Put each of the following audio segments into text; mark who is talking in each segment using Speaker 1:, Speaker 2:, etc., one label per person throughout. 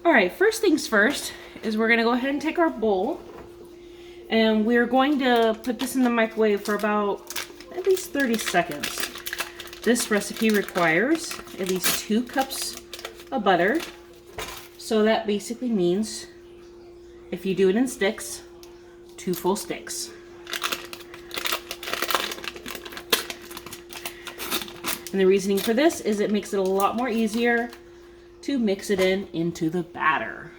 Speaker 1: All right, first things first is we're gonna go ahead and take our bowl and we're going to put this in the microwave for about at least 30 seconds. This recipe requires at least 2 cups of butter. So that basically means if you do it in sticks, 2 full sticks. And the reasoning for this is it makes it a lot more easier to mix it into the batter.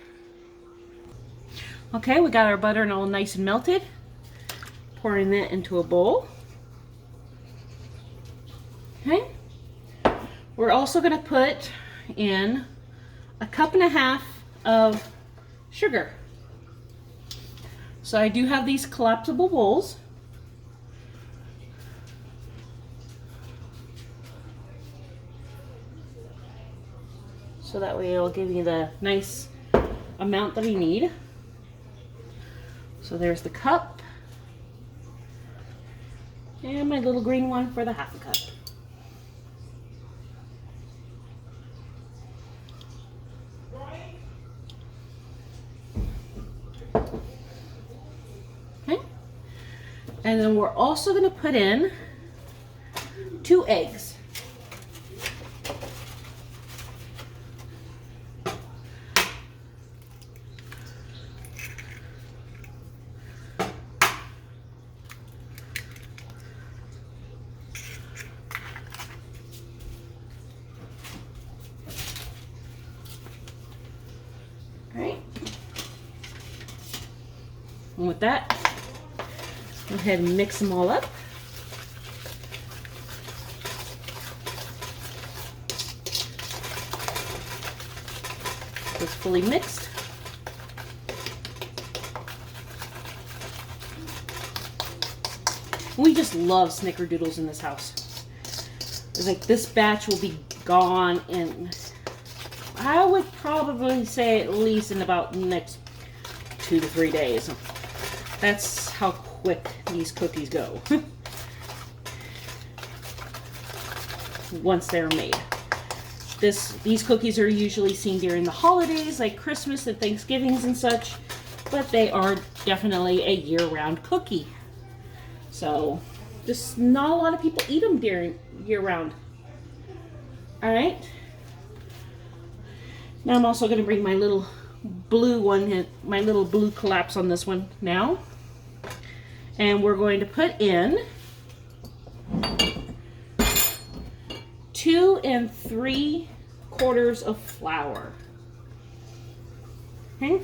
Speaker 1: Okay, we got our butter and all nice and melted. Pouring that into a bowl. Okay. We're also going to put in 1.5 cups of sugar. So I do have these collapsible bowls. So that way it'll give you the nice amount that we need. So there's the cup. And my little green one for the 1/2 cup. Okay. And then we're also going to put in 2 eggs. And with that, go ahead and mix them all up. It's fully mixed. We just love Snickerdoodles in this house. It's like this batch will be gone in, I would probably say at least in about the next 2 to 3 days. That's how quick these cookies go once they're made. These cookies are usually seen during the holidays like Christmas and Thanksgivings and such, but they are definitely a year-round cookie. So just not a lot of people eat them during year-round. All right. Now I'm also going to bring my little blue one, my little blue collapse on this one now. And we're going to put in 2 3/4 of flour. Okay.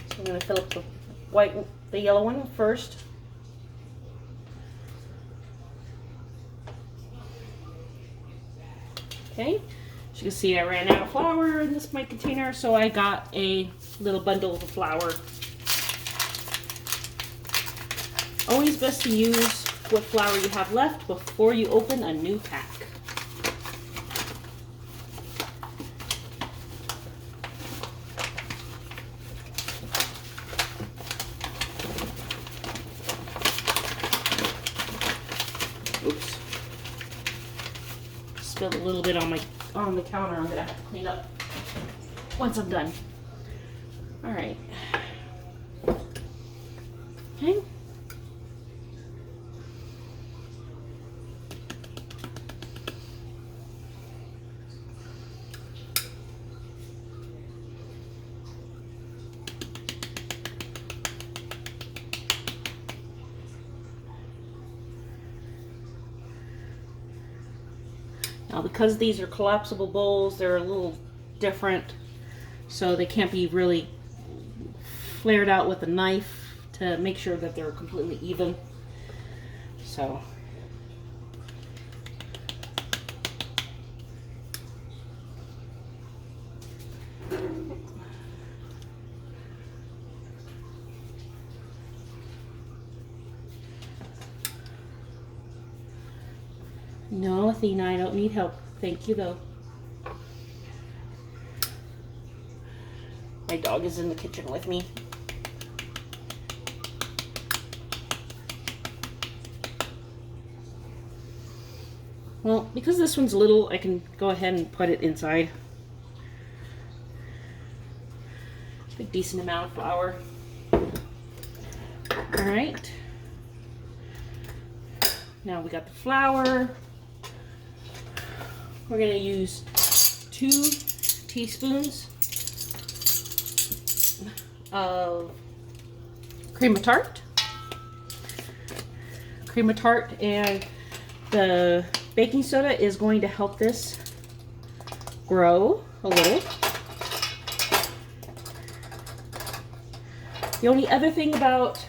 Speaker 1: So I'm going to fill up the yellow one first. Okay. As you can see, I ran out of flour in my container, so I got a little bundle of flour. Always best to use what flour you have left before you open a new pack. Oops. Spilled a little bit on the counter. I'm gonna have to clean up once I'm done. All right. Okay. Now, because these are collapsible bowls, they're a little different, so they can't be really flared out with a knife to make sure that they're completely even. So no, Athena, I don't need help. Thank you, though. My dog is in the kitchen with me. Well, because this one's little, I can go ahead and put it inside. A decent amount of flour. All right. Now we got the flour. We're going to use 2 teaspoons of cream of tart. Cream of tart and the baking soda is going to help this grow a little. The only other thing about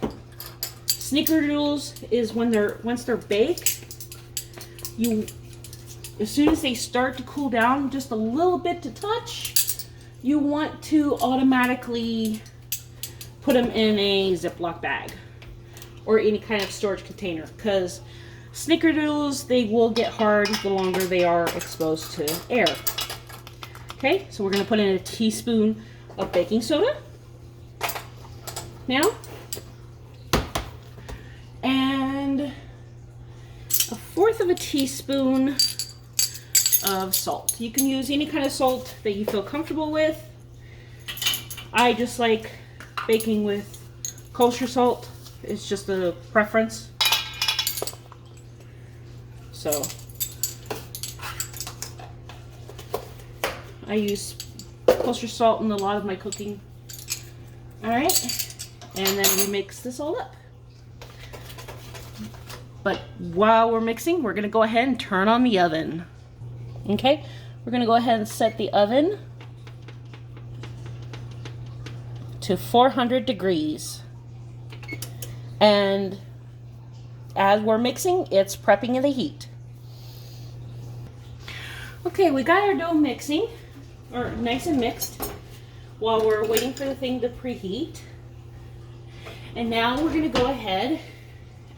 Speaker 1: Snickerdoodles is once they're baked, as soon as they start to cool down just a little bit to touch, you want to automatically put them in a Ziploc bag or any kind of storage container, because Snickerdoodles, they will get hard the longer they are exposed to air. Okay, so we're going to put in a teaspoon of baking soda now, and 1/4 of a teaspoon of salt. You can use any kind of salt that you feel comfortable with. I just like baking with kosher salt. It's just a preference. So I use kosher salt in a lot of my cooking. All right, and then we mix this all up. But while we're mixing, we're gonna go ahead and turn on the oven. Okay, we're gonna go ahead and set the oven to 400 degrees. And as we're mixing, it's prepping in the heat. Okay, we got our dough mixing, or nice and mixed, while we're waiting for the thing to preheat. And now we're gonna go ahead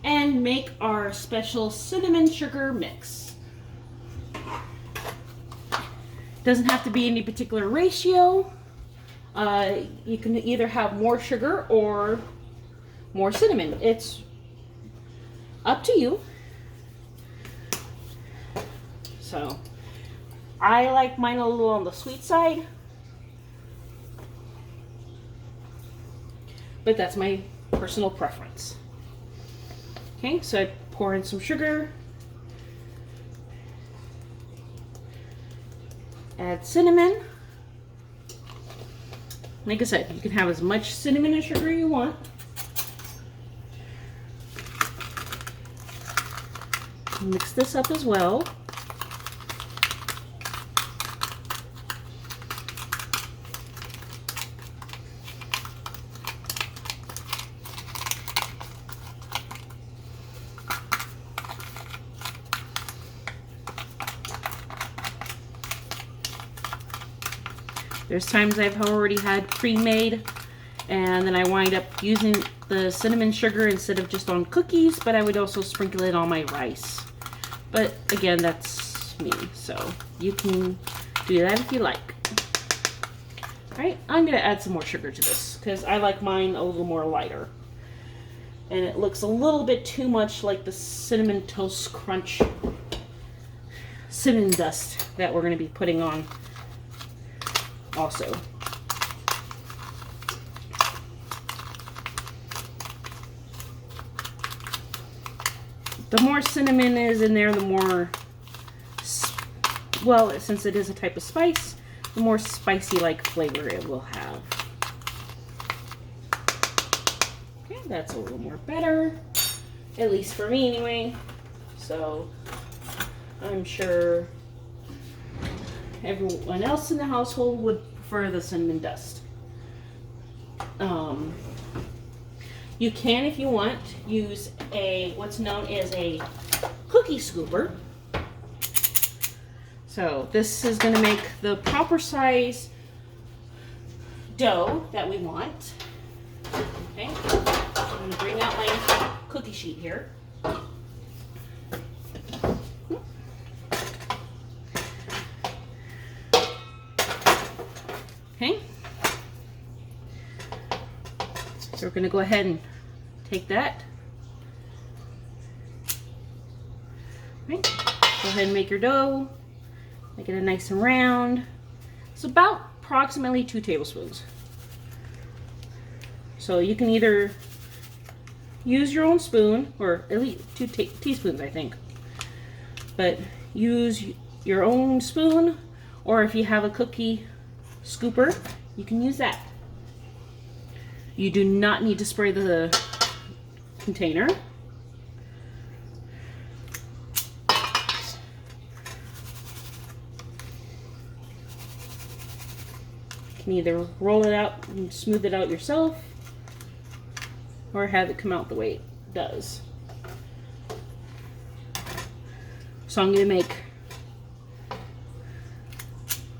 Speaker 1: and make our special cinnamon sugar mix. Doesn't have to be any particular ratio. You can either have more sugar or more cinnamon. It's up to you. So I like mine a little on the sweet side, but that's my personal preference. Okay, so I pour in some sugar, add cinnamon. Like I said, you can have as much cinnamon and sugar you want. Mix this up as well. There's times I've already had pre-made and then I wind up using the cinnamon sugar instead of just on cookies, but I would also sprinkle it on my rice. But again, that's me, so you can do that if you like. Alright, I'm going to add some more sugar to this because I like mine a little more lighter. And it looks a little bit too much like the Cinnamon Toast Crunch cinnamon dust that we're going to be putting on also. The more cinnamon is in there, the more, well, since it is a type of spice, the more spicy-like flavor it will have. Okay, that's a little more better, at least for me anyway. So I'm sure everyone else in the household would prefer the cinnamon dust. You can, if you want, use what's known as a cookie scooper. So this is going to make the proper size dough that we want. Okay, I'm going to bring out my cookie sheet here. Okay, so we're going to go ahead and take that. Right. Go ahead and make your dough. Make it nice and round. It's about approximately 2 tablespoons. So you can either use your own spoon, or at least 2 teaspoons, I think. But use your own spoon, or if you have a cookie scooper, you can use that. You do not need to spray the container. You can either roll it out and smooth it out yourself, or have it come out the way it does. So I'm going to make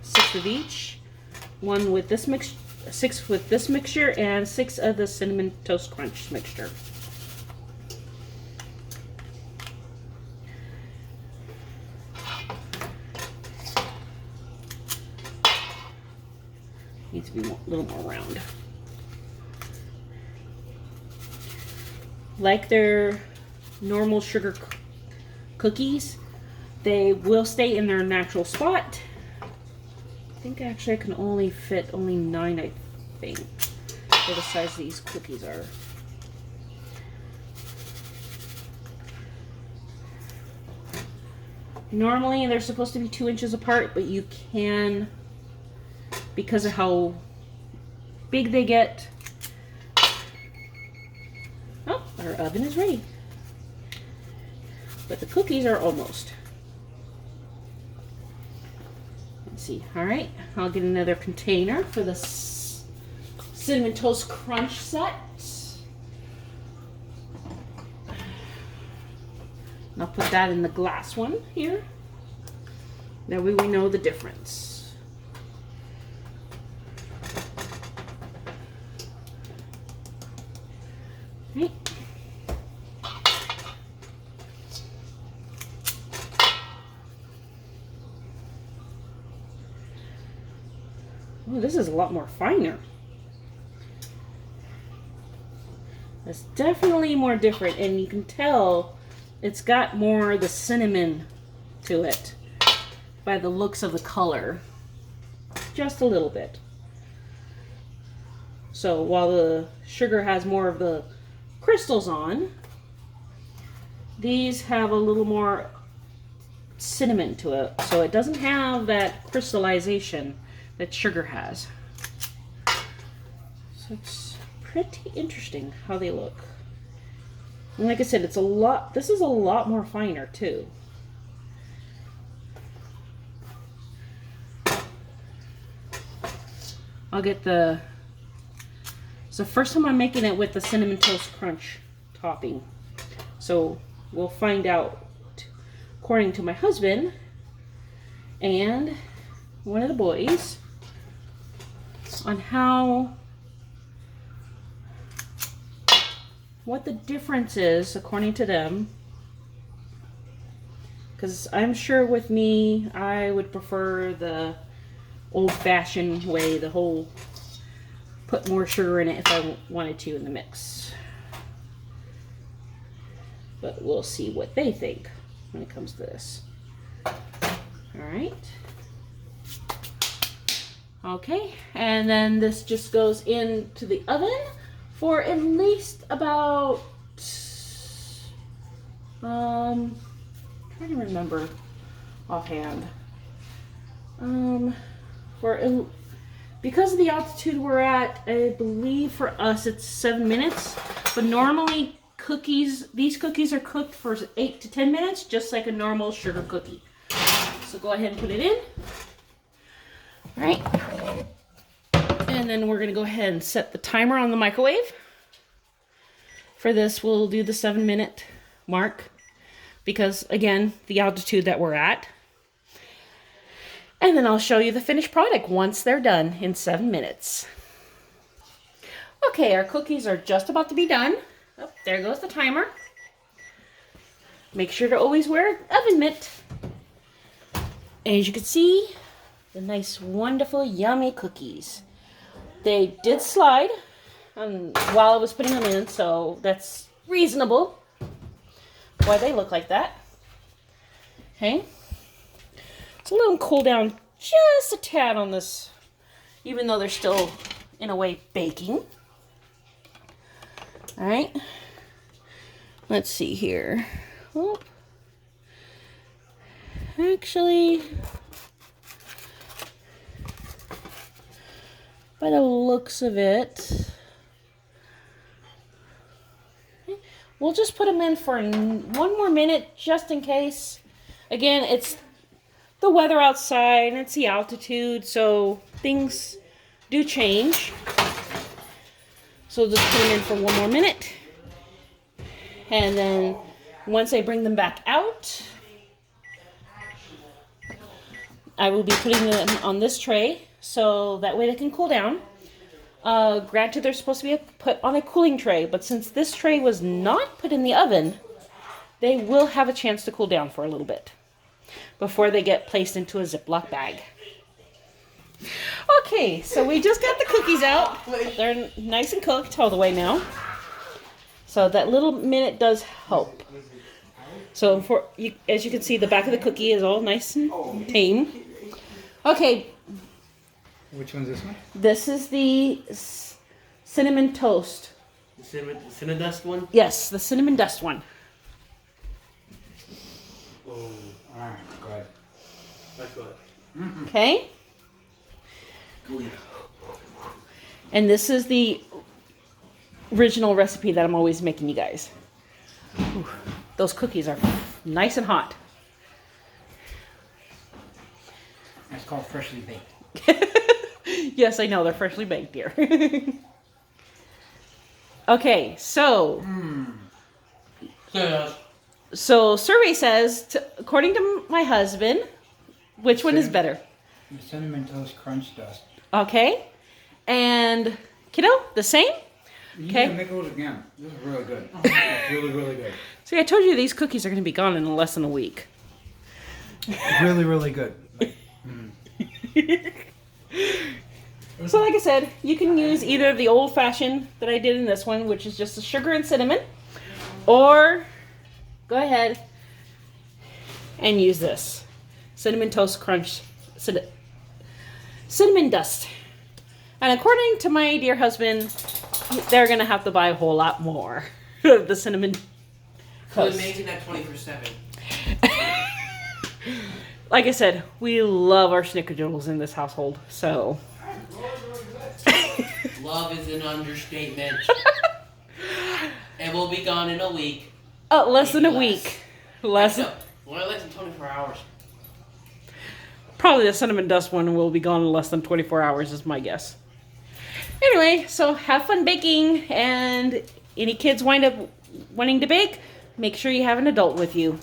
Speaker 1: 6 of each. 1 with this mix, 6 with this mixture, and 6 of the Cinnamon Toast Crunch mixture. Needs to be a little more round. Like their normal sugar cookies, they will stay in their natural spot. I think actually I can only fit only 9, I think, for the size these cookies are. Normally they're supposed to be 2 inches apart, but you can, because of how big they get. Oh, our oven is ready. But the cookies are almost. Let's see. All right, I'll get another container for the Cinnamon Toast Crunch set. And I'll put that in the glass one here. That way we know the difference. Right. Oh, this is a lot more finer. It's definitely more different, and you can tell it's got more of the cinnamon to it by the looks of the color. Just a little bit. So while the sugar has more of the crystals on, these have a little more cinnamon to it. So it doesn't have that crystallization that sugar has. So it's pretty interesting how they look. And like I said, it's a lot, this is a lot more finer too. I'll get the, it's the first time I'm making it with the Cinnamon Toast Crunch topping. So we'll find out, according to my husband and one of the boys, on how, what the difference is according to them. Because I'm sure with me, I would prefer the old-fashioned way, the whole put more sugar in it if I wanted to in the mix. But we'll see what they think when it comes to this. Alright. Okay, and then this just goes into the oven for at least about, trying to remember offhand. Because of the altitude we're at, I believe for us it's 7 minutes. But normally these cookies are cooked for 8 to 10 minutes, just like a normal sugar cookie. So go ahead and put it in. All right. And then we're gonna go ahead and set the timer on the microwave. For this, we'll do the 7-minute mark because, again, the altitude that we're at. And then I'll show you the finished product once they're done in 7 minutes. Okay, our cookies are just about to be done. Oh, there goes the timer. Make sure to always wear an oven mitt. As you can see, the nice, wonderful, yummy cookies. They did slide while I was putting them in, so that's reasonable why they look like that. Okay, So let them cool down just a tad on this, even though they're still, in a way, baking. All right. Let's see here. Oh. Actually, by the looks of it, we'll just put them in for 1 more minute just in case. Again, it's the weather outside and it's the altitude, so things do change. So just put them in for 1 more minute. And then once I bring them back out, I will be putting them on this tray so that way they can cool down. Granted, they're supposed to be put on a cooling tray, but since this tray was not put in the oven, they will have a chance to cool down for a little bit before they get placed into a Ziploc bag. Okay, so we just got the cookies out. They're nice and cooked all the way now. So that little minute does help. So for you, as you can see, the back of the cookie is all nice and tame. Okay.
Speaker 2: Which one's this one?
Speaker 1: This is the cinnamon toast.
Speaker 3: The cinnadust one?
Speaker 1: Yes, the cinnamon dust one.
Speaker 2: Oh, alright, go ahead.
Speaker 3: That's what.
Speaker 1: Okay.
Speaker 3: Ooh.
Speaker 1: And this is the original recipe that I'm always making you guys. Ooh, those cookies are nice and hot.
Speaker 2: That's called freshly baked.
Speaker 1: Yes, I know, they're freshly baked here. Okay, so... So survey says, according to my husband, which one is better?
Speaker 2: The Cinnamon Toast Crunch Dust.
Speaker 1: Okay. And kiddo, the same?
Speaker 2: You
Speaker 1: Okay.
Speaker 2: need to make those again. This is really good. It's really, really good.
Speaker 1: See, I told you these cookies are going to be gone in less than a week.
Speaker 2: Really, really good.
Speaker 1: So like I said, you can use either the old-fashioned that I did in this one, which is just the sugar and cinnamon, or go ahead and use this. Cinnamon Toast Crunch Cinnamon Dust. And according to my dear husband, they're going to have to buy a whole lot more of the cinnamon toast.
Speaker 3: Amazing that 24/7.
Speaker 1: Like I said, we love our Snickerdoodles in this household, so...
Speaker 3: Love is an understatement. It will be gone in a week.
Speaker 1: less than a
Speaker 3: Maybe
Speaker 1: week. Less.
Speaker 3: No, less than 24 hours.
Speaker 1: Probably the cinnamon dust one will be gone in less than 24 hours is my guess. Anyway, so have fun baking, and any kids wind up wanting to bake, make sure you have an adult with you.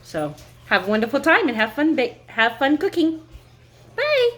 Speaker 1: So have a wonderful time and have fun cooking. Bye.